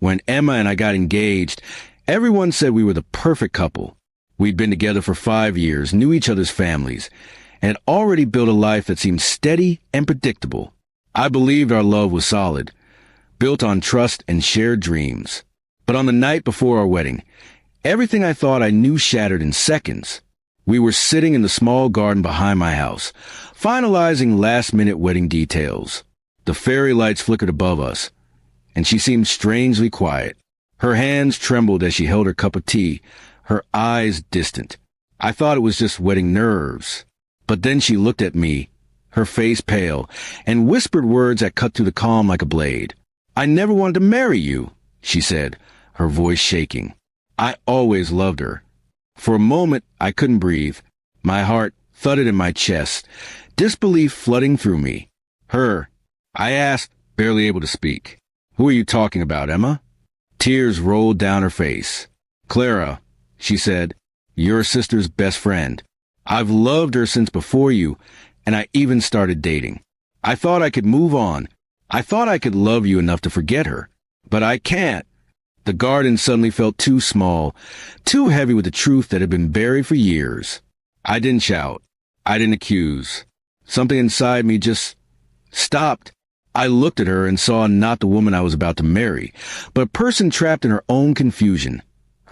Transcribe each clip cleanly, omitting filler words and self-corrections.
When Emma and I got engaged, everyone said we were the perfect couple. We'd been together for 5 years, knew each other's families, and had already built a life that seemed steady and predictable. I believed our love was solid, built on trust and shared dreams. But on the night before our wedding, everything I thought I knew shattered in seconds. We were sitting in the small garden behind my house, finalizing last-minute wedding details. The fairy lights flickered above us, and she seemed strangely quiet. Her hands trembled as she held her cup of tea, her eyes distant. I thought it was just wedding nerves. But then she looked at me, her face pale, and whispered words that cut through the calm like a blade. "I never wanted to marry you," she said, her voice shaking. I always loved her. For a moment, I couldn't breathe. My heart thudded in my chest, disbelief flooding through me. "Her," I asked, barely able to speak. "Who are you talking about, Emma?" Tears rolled down her face. "Clara," she said, "your sister's best friend. I've loved her since before you, and I even started dating. I thought I could move on. I thought I could love you enough to forget her. But I can't." The garden suddenly felt too small, too heavy with the truth that had been buried for years. I didn't shout. I didn't accuse. Something inside me just stopped. I looked at her and saw not the woman I was about to marry, but a person trapped in her own confusion,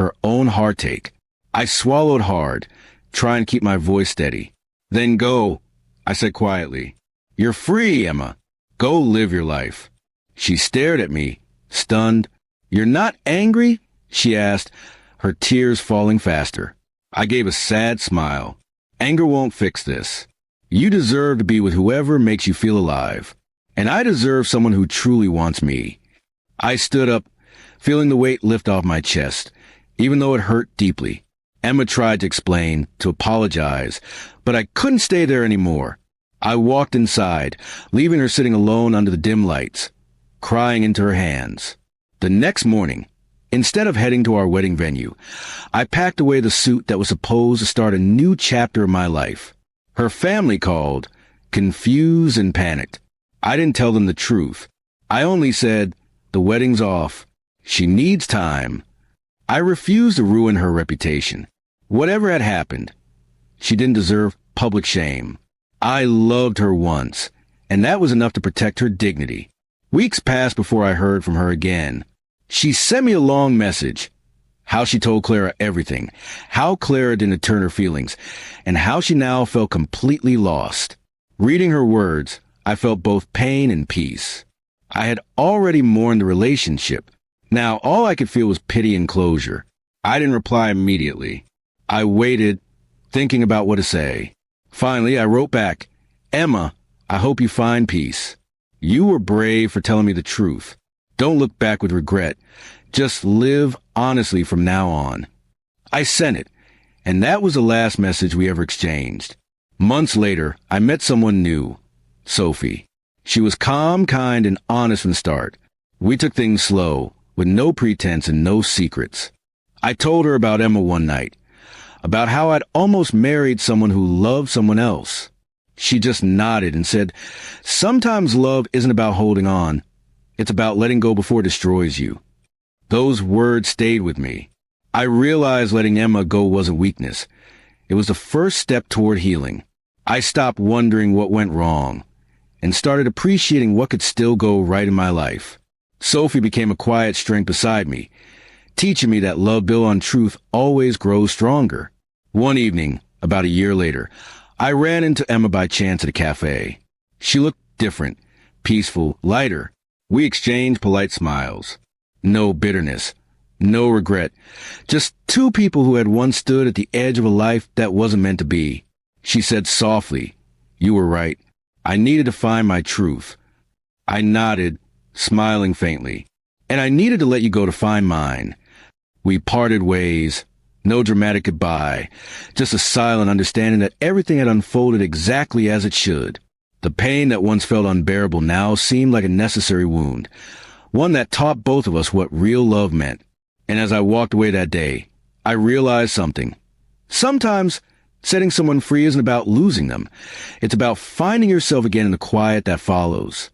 her own heartache. I swallowed hard, trying to keep my voice steady. "Then go," I said quietly. "You're free, Emma. Go live your life." She stared at me, stunned. "You're not angry?" she asked, her tears falling faster. I gave a sad smile. "Anger won't fix this. You deserve to be with whoever makes you feel alive. And I deserve someone who truly wants me." I stood up, feeling the weight lift off my chest, even though it hurt deeply. Emma tried to explain, to apologize, but I couldn't stay there anymore. I walked inside, leaving her sitting alone under the dim lights, crying into her hands. The next morning, instead of heading to our wedding venue, I packed away the suit that was supposed to start a new chapter of my life. Her family called, confused and panicked. I didn't tell them the truth. I only said, "The wedding's off. She needs time." I refused to ruin her reputation. Whatever had happened, she didn't deserve public shame. I loved her once, and that was enough to protect her dignity. Weeks passed before I heard from her again. She sent me a long message. How she told Clara everything, how Clara didn't turn her feelings, and how she now felt completely lost. Reading her words, I felt both pain and peace. I had already mourned the relationship. Now all I could feel was pity and closure. I didn't reply immediately. I waited, thinking about what to say. Finally, I wrote back, "Emma, I hope you find peace. You were brave for telling me the truth. Don't look back with regret. Just live honestly from now on." I sent it, and that was the last message we ever exchanged. Months later, I met someone new, Sophie. She was calm, kind, and honest from the start. We took things slow, with no pretense and no secrets. I told her about Emma one night, about how I'd almost married someone who loved someone else. She just nodded and said, "Sometimes love isn't about holding on. It's about letting go before it destroys you." Those words stayed with me. I realized letting Emma go wasn't weakness. It was the first step toward healing. I stopped wondering what went wrong and started appreciating what could still go right in my life. Sophie became a quiet strength beside me, teaching me that love built on truth always grows stronger. One evening, about a year later, I ran into Emma by chance at a cafe. She looked different, peaceful, lighter. We exchanged polite smiles. No bitterness, no regret. Just two people who had once stood at the edge of a life that wasn't meant to be. She said softly, "You were right. I needed to find my truth." I nodded, smiling faintly. "And I needed to let you go to find mine." We parted ways. No dramatic goodbye, just a silent understanding that everything had unfolded exactly as it should. The pain that once felt unbearable now seemed like a necessary wound, one that taught both of us what real love meant. And as I walked away that day, I realized something. Sometimes setting someone free isn't about losing them. It's about finding yourself again in the quiet that follows.